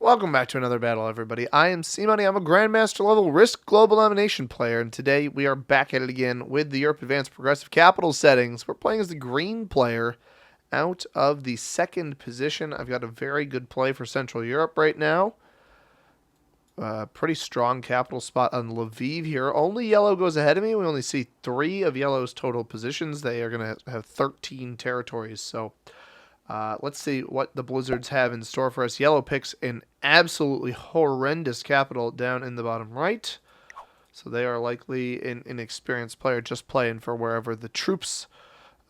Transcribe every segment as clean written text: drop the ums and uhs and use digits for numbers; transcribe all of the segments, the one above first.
Welcome back to another battle, everybody. I am C-Money. I'm a Grandmaster level Risk Global Domination player, and today we are back at it again with the Europe Advanced Progressive Capital settings. We're playing as the green player out of the second position. I've got a very good play for Central Europe right now. Pretty strong capital spot on Lviv here. Only yellow goes ahead of me. We only see 3 of yellow's total positions. They are going to have 13 territories, so... let's see what the Blizzards have in store for us. Yellow picks an absolutely horrendous capital down in the bottom right. So they are likely an inexperienced player just playing for wherever the troops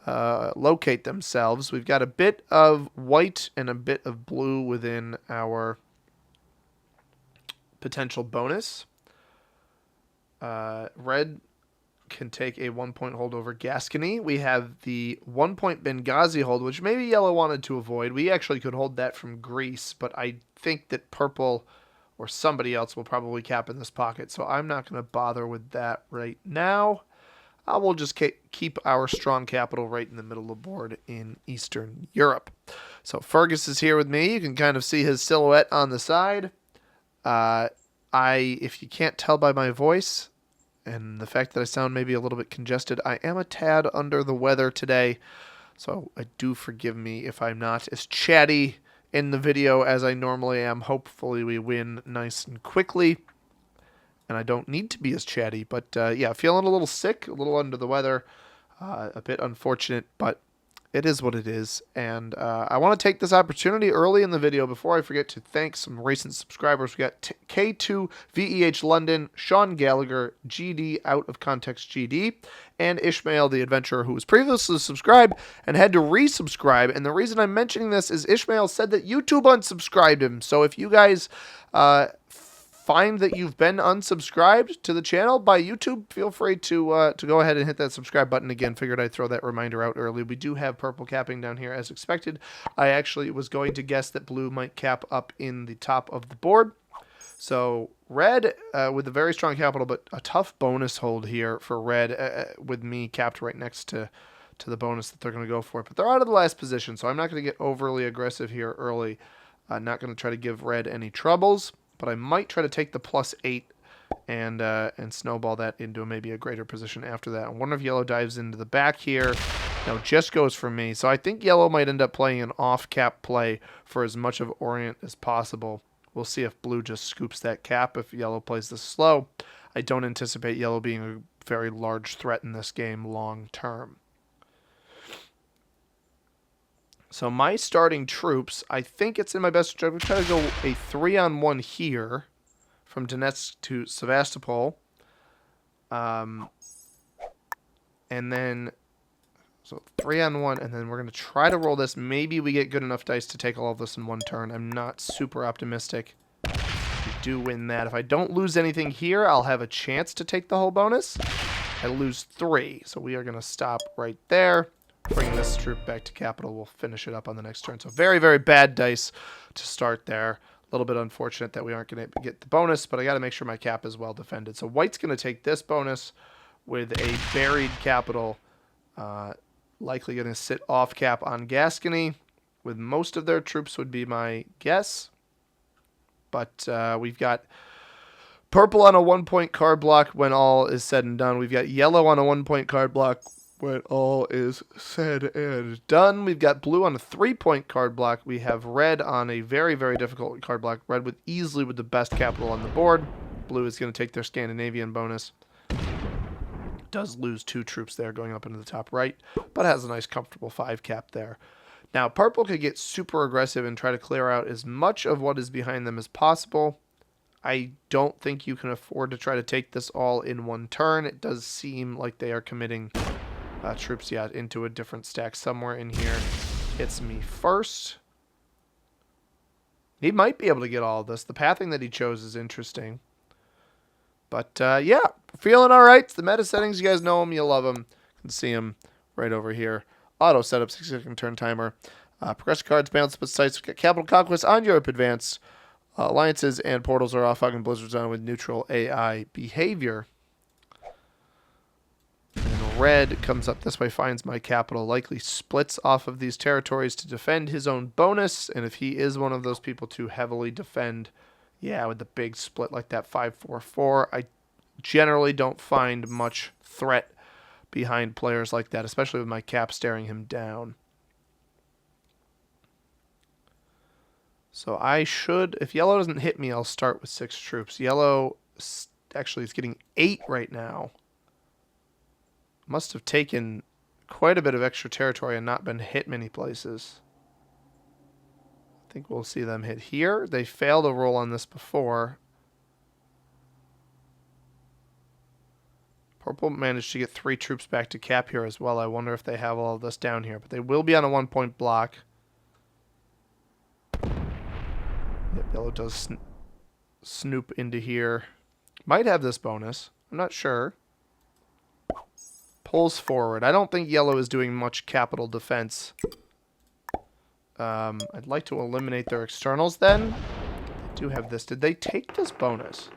locate themselves. We've got a bit of white and a bit of blue within our potential bonus. Red can take a 1-point hold over Gascony. We have the 1-point Benghazi hold, which maybe yellow wanted to avoid. We actually could hold that from Greece, but I think that purple or somebody else will probably cap in this pocket, so I'm not going to bother with that right now. I will just keep our strong capital right in the middle of the board in Eastern Europe. So Fergus is here with me. You can kind of see his silhouette on the side. If you can't tell by my voice, and the fact that I sound maybe a little bit congested, I am a tad under the weather today, so do forgive me if I'm not as chatty in the video as I normally am. Hopefully we win nice and quickly, and I don't need to be as chatty, but yeah, feeling a little sick, a little under the weather, a bit unfortunate, but it is what it is. And I want to take this opportunity early in the video before I forget to thank some recent subscribers. We got K2 VEH London, Sean Gallagher, GD Out of Context GD, and Ishmael the Adventurer, who was previously subscribed and had to resubscribe. And the reason I'm mentioning this is Ishmael said that YouTube unsubscribed him. So if you guys find that you've been unsubscribed to the channel by YouTube, feel free to go ahead and hit that subscribe button again. Figured I'd throw that reminder out early. We do have purple capping down here as expected. I actually was going to guess that blue might cap up in the top of the board. So red with a very strong capital, but a tough bonus hold here for red with me capped right next to the bonus that they're going to go for. But they're out of the last position, so I'm not going to get overly aggressive here early. Not going to try to give red any troubles, but I might try to take the +8 and snowball that into maybe a greater position after that. And one of yellow dives into the back here. Now just goes for me. So I think yellow might end up playing an off-cap play for as much of Orient as possible. We'll see if blue just scoops that cap if yellow plays this slow. I don't anticipate yellow being a very large threat in this game long term. So my starting troops, I think it's in my best interest. I'm going to try to go a 3-on-1 here from Donetsk to Sevastopol. And then, so 3-on-1, and then we're going to try to roll this. Maybe we get good enough dice to take all of this in one turn. I'm not super optimistic. We do win that. If I don't lose anything here, I'll have a chance to take the whole bonus. I lose 3, so we are going to stop right there. Bringing this troop back to capital, we'll finish it up on the next turn. So very, very bad dice to start there. A little bit unfortunate that we aren't going to get the bonus, but I got to make sure my cap is well defended. So white's going to take this bonus with a buried capital, likely going to sit off cap on Gascony, with most of their troops would be my guess. But we've got purple on a 1-point card block when all is said and done. We've got yellow on a 1-point card block when all is said and done. We've got blue on a 3-point card block. We have red on a very, very difficult card block. Red with easily with the best capital on the board. Blue is going to take their Scandinavian bonus. Does lose 2 troops there going up into the top right, but has a nice comfortable 5 cap there. Now purple could get super aggressive and try to clear out as much of what is behind them as possible. I don't think you can afford to try to take this all in one turn. It does seem like they are committing troops yet into a different stack somewhere in here. Hits me first. He might be able to get all of this. The pathing that he chose is interesting. But yeah, feeling all right. It's the meta settings. You guys know them. You love them. You can see them right over here. Auto setup, 6-second turn timer. Progressive cards, balance split sites. We've got Capital Conquest on Europe Advanced. Alliances and portals are off. Fucking Blizzard's on with neutral AI behavior. And red comes up this way, finds my capital, likely splits off of these territories to defend his own bonus. And if he is one of those people to heavily defend, yeah, with the big split like that 5-4-4, I generally don't find much threat behind players like that, especially with my cap staring him down. So I should, if yellow doesn't hit me, I'll start with 6 troops. Yellow actually is getting 8 right now. Must have taken quite a bit of extra territory and not been hit many places. I think we'll see them hit here. They failed a roll on this before. Purple managed to get 3 troops back to cap here as well. I wonder if they have all of this down here. But they will be on a 1-point block. Yep, yellow does snoop into here. Might have this bonus. I'm not sure. Pulls forward. I don't think yellow is doing much capital defense. I'd like to eliminate their externals then. They do have this. Did they take this bonus?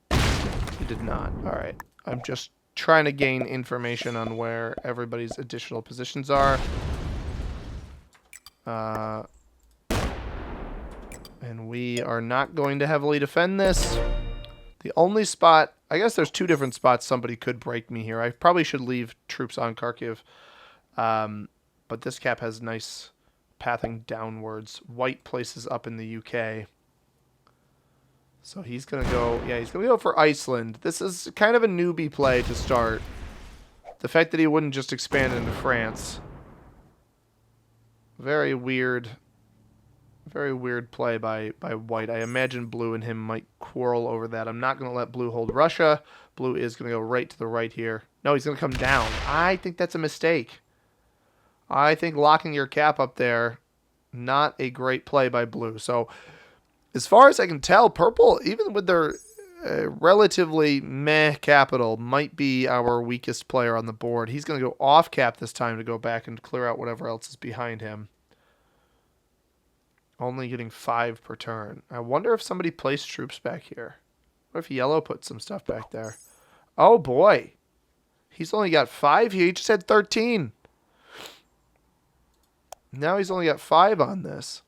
They did not. Alright. I'm just trying to gain information on where everybody's additional positions are. And we are not going to heavily defend this. The only spot, I guess there's 2 different spots somebody could break me here. I probably should leave troops on Kharkiv. But this cap has nice pathing downwards. White places up in the UK. So he's going to go, yeah, he's going to go for Iceland. This is kind of a newbie play to start. The fact that he wouldn't just expand into France. Very weird play by white. I imagine blue and him might quarrel over that. I'm not going to let blue hold Russia. Blue is going to go right to the right here. No, he's going to come down. I think that's a mistake. I think locking your cap up there, not a great play by blue. So as far as I can tell, purple, even with their relatively meh capital, might be our weakest player on the board. He's going to go off cap this time to go back and clear out whatever else is behind him. Only getting 5 per turn. I wonder if somebody placed troops back here. What if yellow put some stuff back there? Oh boy. He's only got 5 here. He just had 13. Now he's only got 5 on this.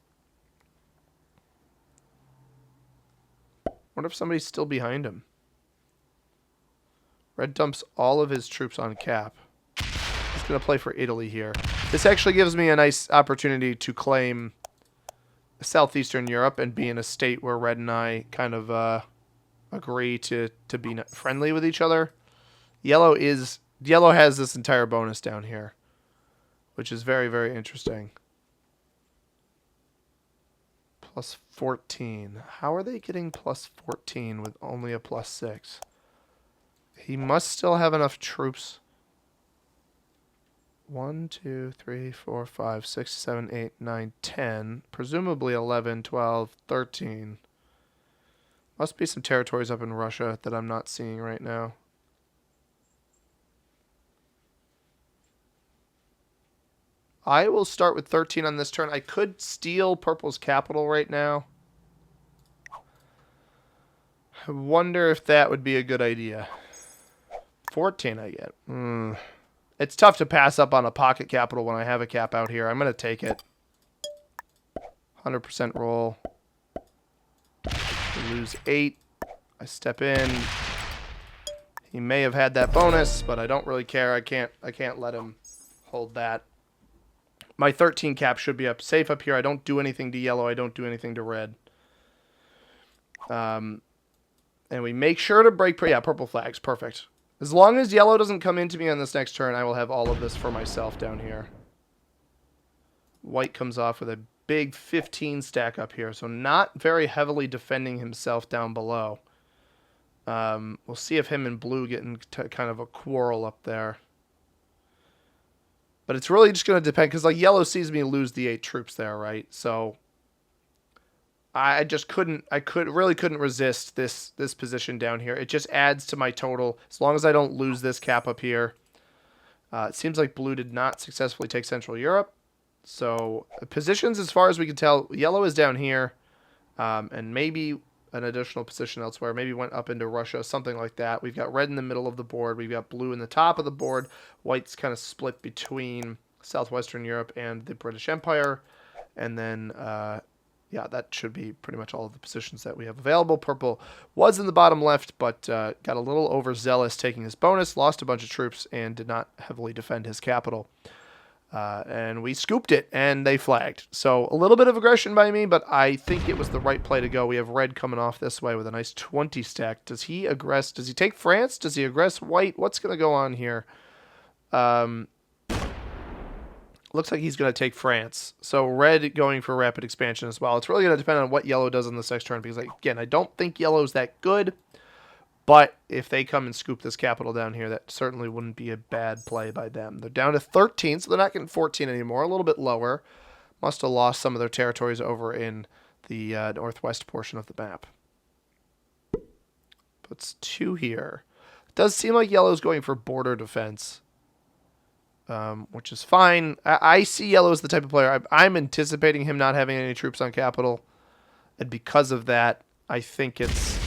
Wonder if somebody's still behind him. Red dumps all of his troops on cap. He's going to play for Italy here. This actually gives me a nice opportunity to claim Southeastern Europe and be in a state where Red and I kind of agree to be friendly with each other. Yellow has this entire bonus down here, which is very, very interesting. Plus 14. How are they getting plus 14 with only a plus 6? He must still have enough troops. 1, 2, 3, 4, 5, 6, 7, 8, 9, 10. Presumably 11, 12, 13. Must be some territories up in Russia that I'm not seeing right now. I will start with 13 on this turn. I could steal purple's capital right now. I wonder if that would be a good idea. 14 I get. It's tough to pass up on a pocket capital when I have a cap out here. I'm going to take it. 100% roll. I lose 8. I step in. He may have had that bonus, but I don't really care. I can't let him hold that. My 13 cap should be up safe up here. I don't do anything to yellow. I don't do anything to red. And we make sure to break... Yeah, purple flags. Perfect. As long as yellow doesn't come into me on this next turn, I will have all of this for myself down here. White comes off with a big 15 stack up here, so not very heavily defending himself down below. We'll see if him and blue get into kind of a quarrel up there. But it's really just going to depend, because like yellow sees me lose the 8 troops there, right? So I just really couldn't resist this position down here. It just adds to my total as long as I don't lose this cap up here. It seems like blue did not successfully take Central Europe. So positions, as far as we can tell, yellow is down here, and maybe an additional position elsewhere. Maybe went up into Russia, something like that. We've got red in the middle of the board. We've got blue in the top of the board. White's kind of split between southwestern Europe and the British Empire. And then, yeah, that should be pretty much all of the positions that we have available. Purple was in the bottom left, but got a little overzealous taking his bonus, lost a bunch of troops, and did not heavily defend his capital. And we scooped it, and they flagged. So a little bit of aggression by me, but I think it was the right play to go. We have red coming off this way with a nice 20 stack. Does he aggress? Does he take France? Does he aggress white? What's going to go on here? Looks like he's going to take France. So red going for rapid expansion as well. It's really going to depend on what yellow does on this next turn, because, again, I don't think yellow's that good. But if they come and scoop this capital down here, that certainly wouldn't be a bad play by them. They're down to 13, so they're not getting 14 anymore. A little bit lower. Must have lost some of their territories over in the northwest portion of the map. Puts 2 here. It does seem like yellow's going for border defense, which is fine. I see yellow as the type of player. I'm anticipating him not having any troops on capital, and because of that, I think it's...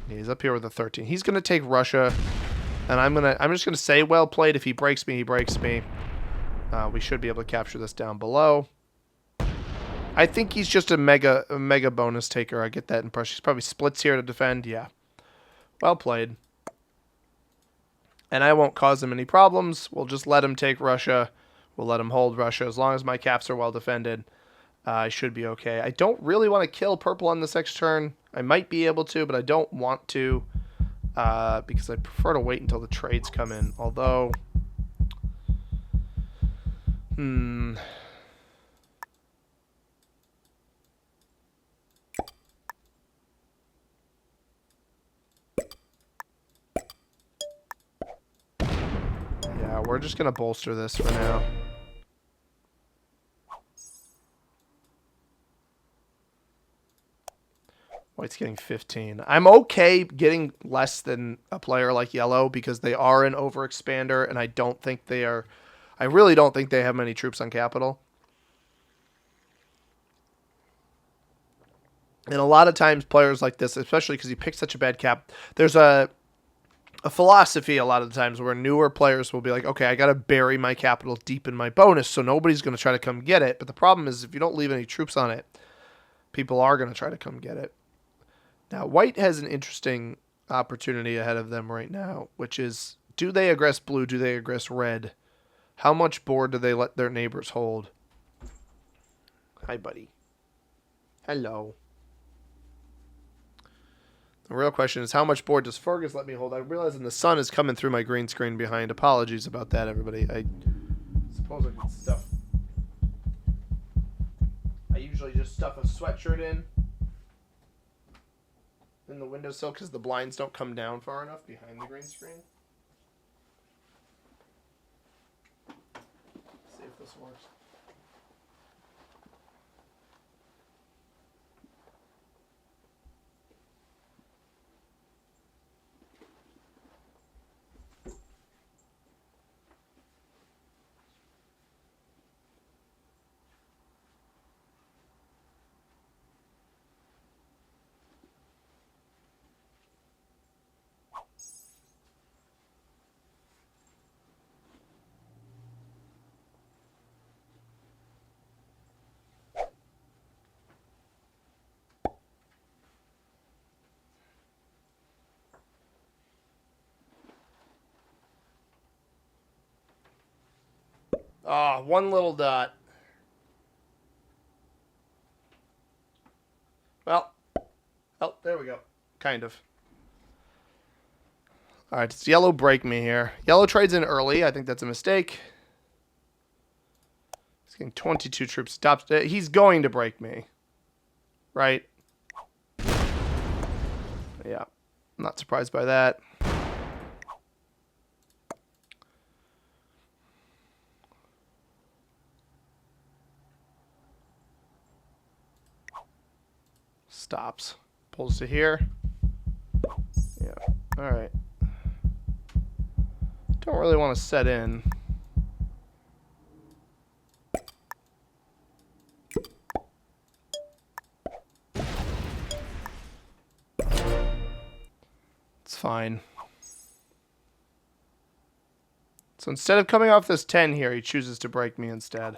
He's up here with a 13. He's going to take Russia, and I'm just going to say well played. If he breaks me, he breaks me. We should be able to capture this down below. I think he's just a mega bonus taker. I get that impression. He's probably splits here to defend. Yeah. Well played. And I won't cause him any problems. We'll just let him take Russia. We'll let him hold Russia. As long as my caps are well defended, I should be okay. I don't really want to kill purple on this next turn. I might be able to, but I don't want to because I prefer to wait until the trades come in. Although, yeah, we're just going to bolster this for now. White's getting 15. I'm okay getting less than a player like yellow because they are an overexpander, and I don't think they are... I really don't think they have many troops on capital. And a lot of times players like this, especially because he picked such a bad cap, there's a philosophy a lot of the times where newer players will be like, okay, I got to bury my capital deep in my bonus, so nobody's going to try to come get it. But the problem is if you don't leave any troops on it, people are going to try to come get it. Now, white has an interesting opportunity ahead of them right now, which is, do they aggress blue? Do they aggress red? How much board do they let their neighbors hold? Hi, buddy. Hello. The real question is, how much board does Fergus let me hold? I'm realizing the sun is coming through my green screen behind. Apologies about that, everybody. I suppose I could stuff... I usually just stuff a sweatshirt in the windowsill because the blinds don't come down far enough behind the green screen. Let's see if this works. Ah, one little dot. Well, oh, there we go. Kind of. All right, does yellow break me here? Yellow trades in early. I think that's a mistake. He's getting 22 troops. He's going to break me. Right? Yeah. I'm not surprised by that. Stops. Pulls to here. Yeah. All right. Don't really want to set in. fine. So instead of coming off this 10 here, he chooses to break me instead.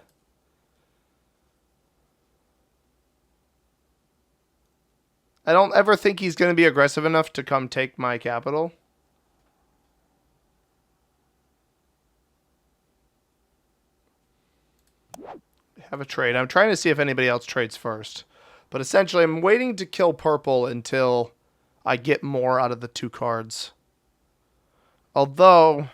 I don't ever think he's going to be aggressive enough to come take my capital. Have a trade. I'm trying to see if anybody else trades first. But essentially, I'm waiting to kill purple until I get more out of the 2 cards. Although,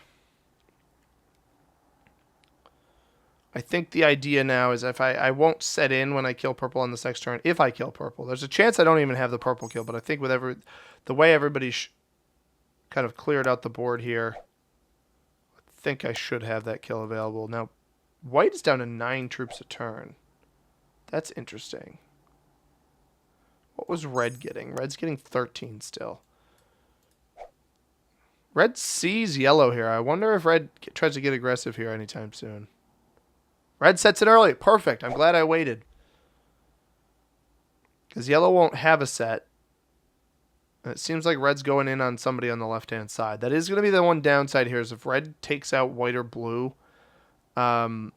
I think the idea now is if I won't set in when I kill purple on this next turn. If I kill purple. There's a chance I don't even have the purple kill. But I think with the way everybody kind of cleared out the board here, I think I should have that kill available. Now, white is down to 9 troops a turn. That's interesting. What was red getting? Red's getting 13 still. Red sees yellow here. I wonder if red tries to get aggressive here anytime soon. Red sets it early. Perfect. I'm glad I waited. Because yellow won't have a set. And it seems like red's going in on somebody on the left-hand side. That is going to be the one downside here is if red takes out white or blue. I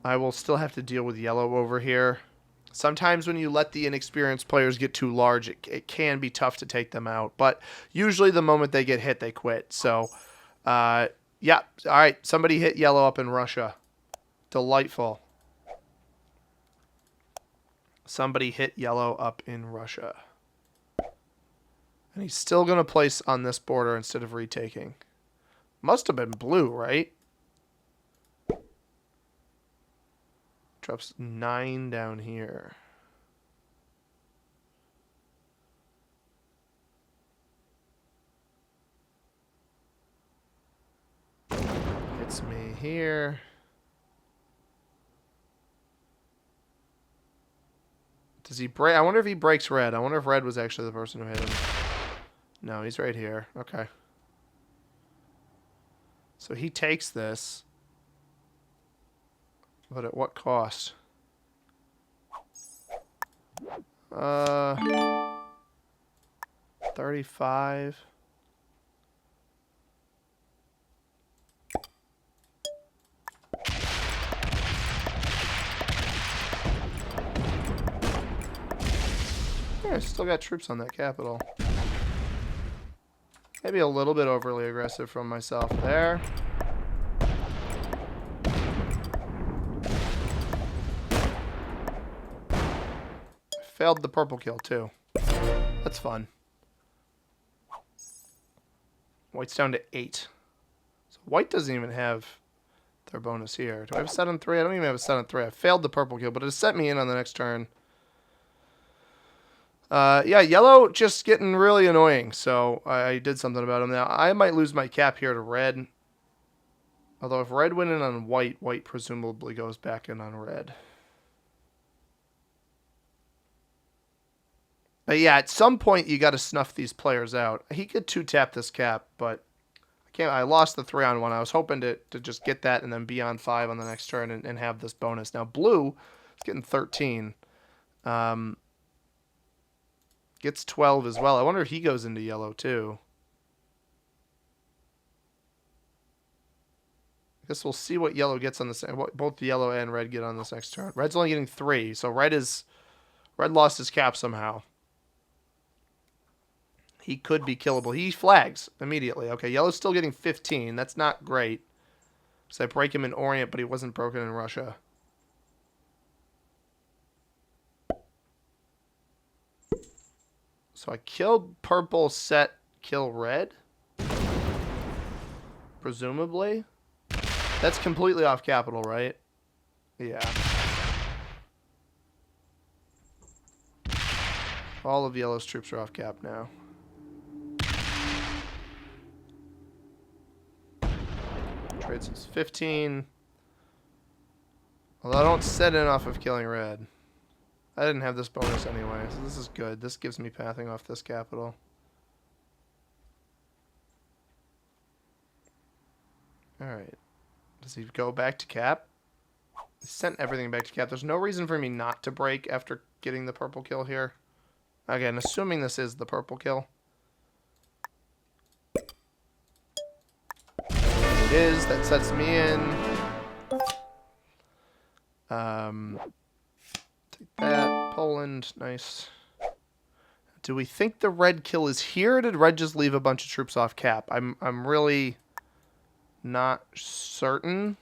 will still have to deal with yellow over here. Sometimes when you let the inexperienced players get too large, it can be tough to take them out. But usually the moment they get hit, they quit. So, yeah. All right. Somebody hit yellow up in Russia. Delightful. Somebody hit yellow up in Russia. And he's still going to place on this border instead of retaking. Must have been blue, right? Drops 9 down here. Hits me here. Does he break? I wonder if he breaks red. I wonder if red was actually the person who hit him. No, he's right here. Okay. So he takes this. But at what cost? 35. Yeah, I still got troops on that capital. Maybe a little bit overly aggressive from myself there. Failed the purple kill, too. That's fun. White's down to 8. So white doesn't even have their bonus here. Do I have a set on 3? I don't even have a set on 3. I failed the purple kill, but it set me in on the next turn. Yeah, yellow just getting really annoying, so I did something about him. Now, I might lose my cap here to red. Although if red went in on white, white presumably goes back in on red. But yeah, at some point you got to snuff these players out. He could 2-tap this cap, but I can't. I lost the 3-on-1. I was hoping to just get that and then be on 5 on the next turn and have this bonus. Now blue is getting 13. Gets 12 as well. I wonder if he goes into yellow too. I guess we'll see what yellow gets on this. What both yellow and red get on this next turn. Red's only getting 3, so red lost his cap somehow. He could be killable. He flags immediately. Okay, yellow's still getting 15. That's not great. So I break him in Orient, but he wasn't broken in Russia. So I killed purple, set, kill red. Presumably. That's completely off capital, right? Yeah. All of yellow's troops are off cap now. Trades is 15. Although I don't set in off of killing red. I didn't have this bonus anyway, so this is good. This gives me pathing off this capital. Alright. Does he go back to cap? Sent everything back to cap. There's no reason for me not to break after getting the purple kill here. Again, assuming this is the purple kill. It is. That sets me in. Take that. Poland. Nice. Do we think the red kill is here, or did red just leave a bunch of troops off cap? I'm really not certain.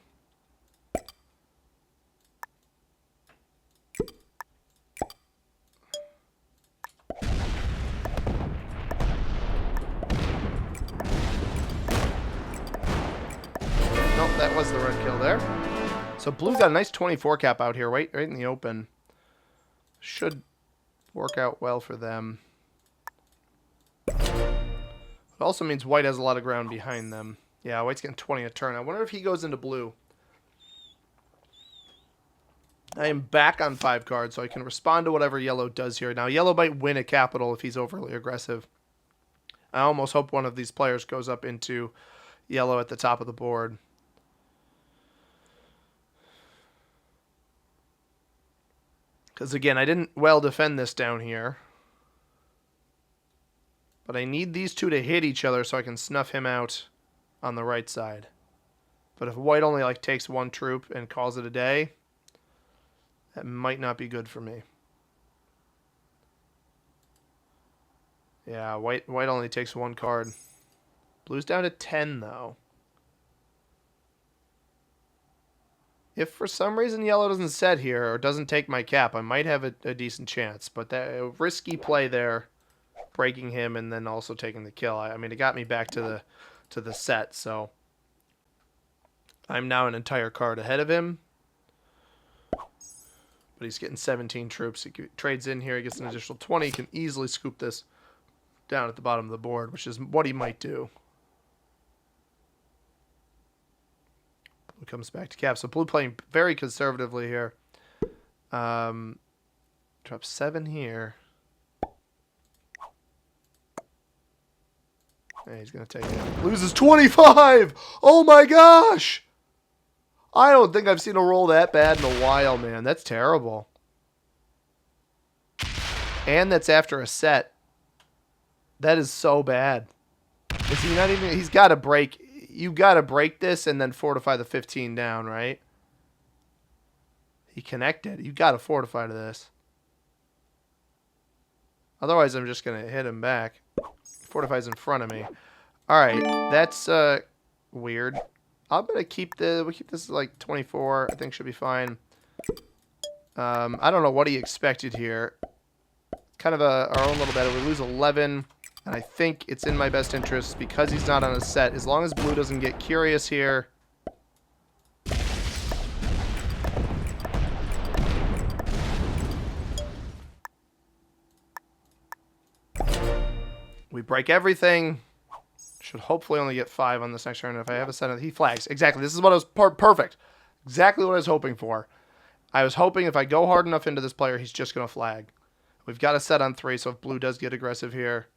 Nope, that was the red kill there. So blue got a nice 24 cap out here, right in the open. Should work out well for them. It also means white has a lot of ground behind them. Yeah, white's getting 20 a turn. I wonder if he goes into blue. I am back on 5 cards, so I can respond to whatever yellow does here. Now, yellow might win a capital if he's overly aggressive. I almost hope one of these players goes up into yellow at the top of the board. Because, again, I didn't well defend this down here. But I need these two to hit each other so I can snuff him out on the right side. But if white only like takes 1 troop and calls it a day, that might not be good for me. Yeah, white only takes 1 card. Blue's down to 10, though. If for some reason yellow doesn't set here or doesn't take my cap, I might have a decent chance. But that a risky play there, breaking him and then also taking the kill. I mean, it got me back to the set, so I'm now an entire card ahead of him. But he's getting 17 troops. He trades in here. He gets an additional 20. He can easily scoop this down at the bottom of the board, which is what he might do. Blue comes back to cap. So blue playing very conservatively here. Drop 7 here. And he's going to take it. Loses 25! Oh my gosh! I don't think I've seen a roll that bad in a while, man. That's terrible. And that's after a set. That is so bad. Is he not even... He's got to break... You got to break this and then fortify the 15 down, right? He connected. You got to fortify to this. Otherwise, I'm just going to hit him back. Fortifies in front of me. All right. That's weird. I'm going to keep we'll keep this like 24. I think should be fine. I don't know what he expected here. Kind of our own little bet. We lose 11. And I think it's in my best interest because he's not on a set. As long as blue doesn't get curious here. We break everything. Should hopefully only get 5 on this next turn. If I have a set, he flags. Exactly. This is what I was perfect. Exactly what I was hoping for. I was hoping if I go hard enough into this player, he's just going to flag. We've got a set on 3, so if blue does get aggressive here,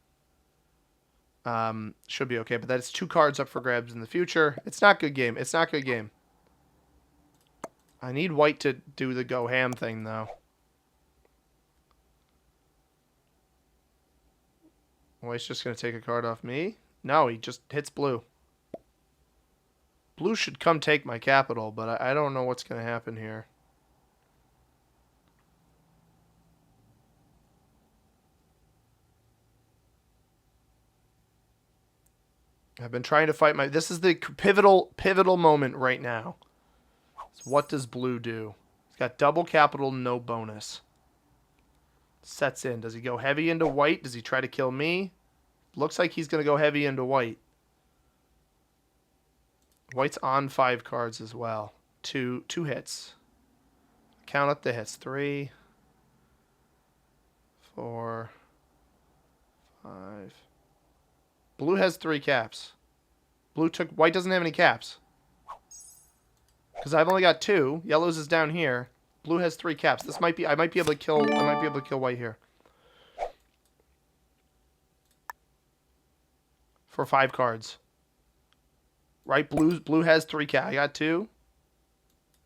should be okay. But that's 2 cards up for grabs in the future. It's not good game. It's not good game. I need white to do the go ham thing, though. White's just going to take a card off me. No, he just hits blue. Blue should come take my capital, but I don't know what's going to happen here. I've been trying to fight my... This is the pivotal moment right now. So what does blue do? He's got double capital, no bonus. Sets in. Does he go heavy into white? Does he try to kill me? Looks like he's going to go heavy into white. White's on 5 cards as well. Two hits. Count up the hits. 3, 4, 5. Blue has 3 caps. White doesn't have any caps. Because I've only got 2. Yellow's is down here. Blue has 3 caps. This might be... I might be able to kill white here. For 5 cards. Right? Blue has 3 caps. I got 2.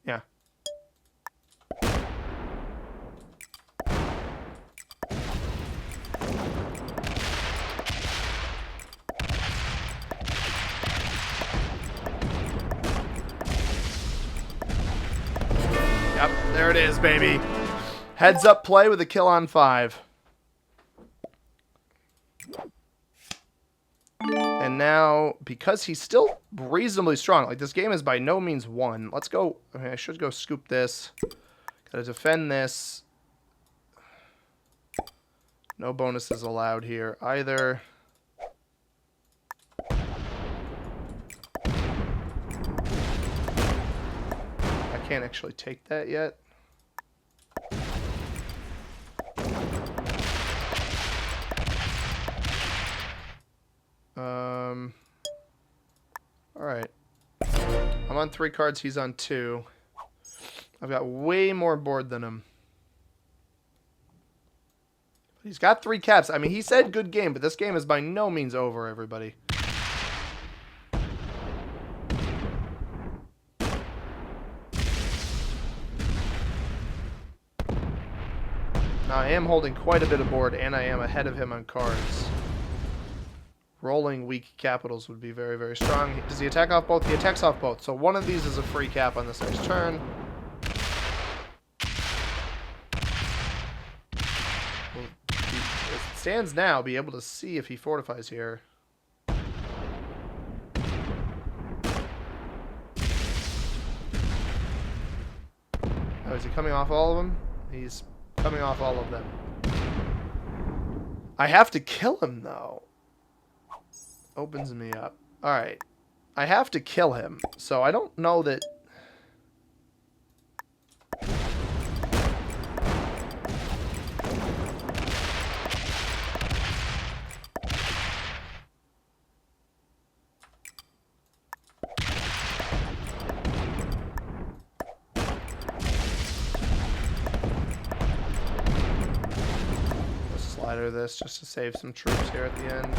Yeah. There it is, baby. Heads up play with a kill on 5. And now, because he's still reasonably strong, like this game is by no means won. Let's go. Okay, I should go scoop this. Gotta defend this. No bonuses allowed here either. I can't actually take that yet. Alright. I'm on 3 cards, he's on 2. I've got way more board than him. He's got 3 caps. I mean, he said good game, but this game is by no means over, everybody. Now, I am holding quite a bit of board, and I am ahead of him on cards. Rolling weak capitals would be very, very strong. Does he attack off both? He attacks off both. So one of these is a free cap on this next turn. Well, as it stands now, be able to see if he fortifies here. Oh, is he coming off all of them? He's coming off all of them. I have to kill him, though. Opens me up. Alright. I have to kill him, so I don't know that... Let's slider this just to save some troops here at the end.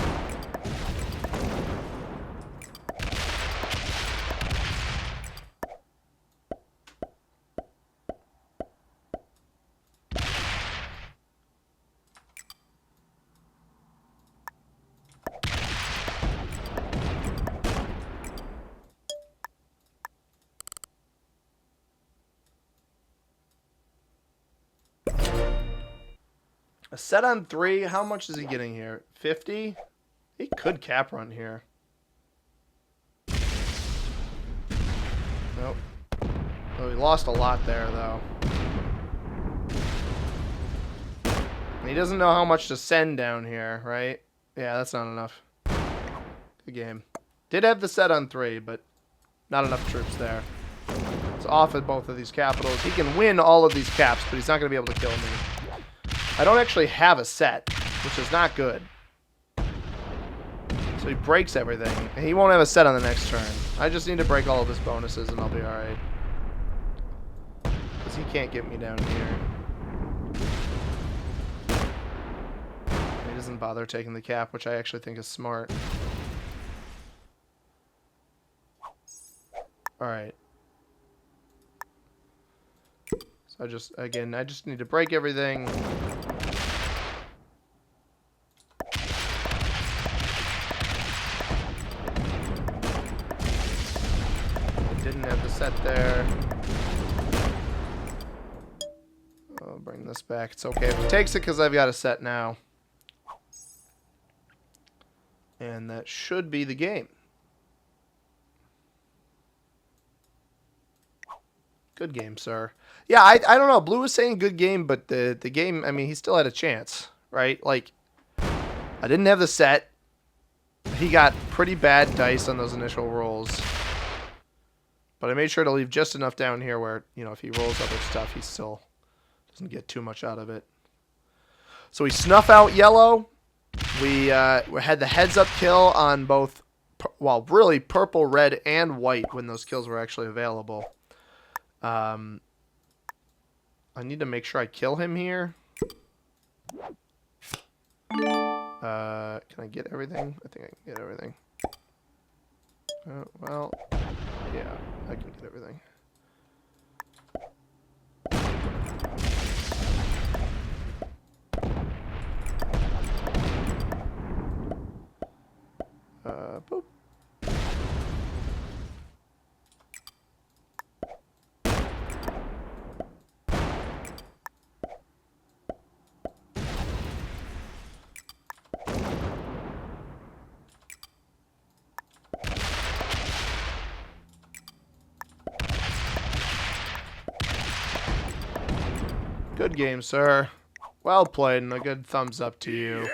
A set on 3. How much is he getting here? 50? He could cap run here. Nope. Oh, he lost a lot there, though. And he doesn't know how much to send down here, right? Yeah, that's not enough. Good game. Did have the set on 3, but not enough troops there. It's off at both of these capitals. He can win all of these caps, but he's not going to be able to kill me. I don't actually have a set, which is not good. So he breaks everything. And he won't have a set on the next turn. I just need to break all of his bonuses and I'll be alright. Because he can't get me down here. He doesn't bother taking the cap, which I actually think is smart. Alright. So I just need to break everything. Didn't have the set there. I'll bring this back. It's okay if he takes it because I've got a set now. And that should be the game. Good game, sir. Yeah, I don't know. Blue was saying good game, but the game, I mean, he still had a chance, right? Like, I didn't have the set. He got pretty bad dice on those initial rolls. But I made sure to leave just enough down here where, you know, if he rolls other stuff, he still doesn't get too much out of it. So we snuff out yellow. We had the heads-up kill on both, well, really purple, red, and white when those kills were actually available. I need to make sure I kill him here. Can I get everything? I think I can get everything. Well, yeah, I can get everything. Boop. Good game, sir. Well played, and a good thumbs up to you.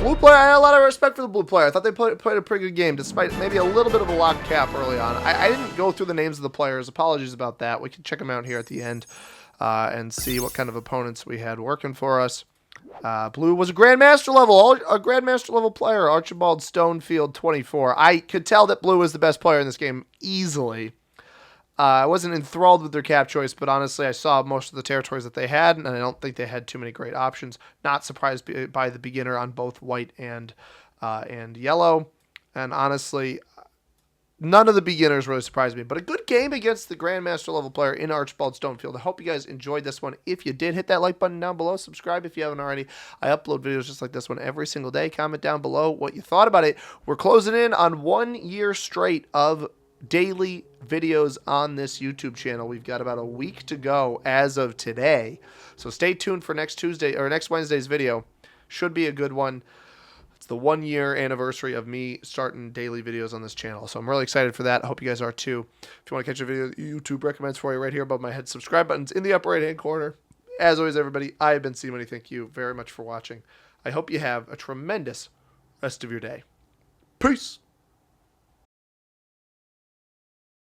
Blue player, I had a lot of respect for the blue player. I thought they played a pretty good game, despite maybe a little bit of a locked cap early on. I didn't go through the names of the players. Apologies about that. We can check them out here at the end and see what kind of opponents we had working for us. Blue was a Grandmaster level player, Archibald Stonefield, 24. I could tell that Blue was the best player in this game easily. I wasn't enthralled with their cap choice, but honestly, I saw most of the territories that they had, and I don't think they had too many great options. Not surprised by the beginner on both white and yellow, and honestly, none of the beginners really surprised me. But a good game against the Grandmaster level player in Archibald Stonefield. I hope you guys enjoyed this one. If you did, hit that like button down below. Subscribe if you haven't already. I upload videos just like this one every single day. Comment down below what you thought about it. We're closing in on 1 year straight of daily videos on this YouTube channel. We've got about a week to go as of today. So stay tuned for next Wednesday's video. Should be a good one. It's the 1 year anniversary of me starting daily videos on this channel. So I'm really excited for that. I hope you guys are too. If you want to catch a video that YouTube recommends for you right here above my head, subscribe button's in the upper right hand corner. As always, everybody, I have been C-Money. Thank you very much for watching. I hope you have a tremendous rest of your day. Peace.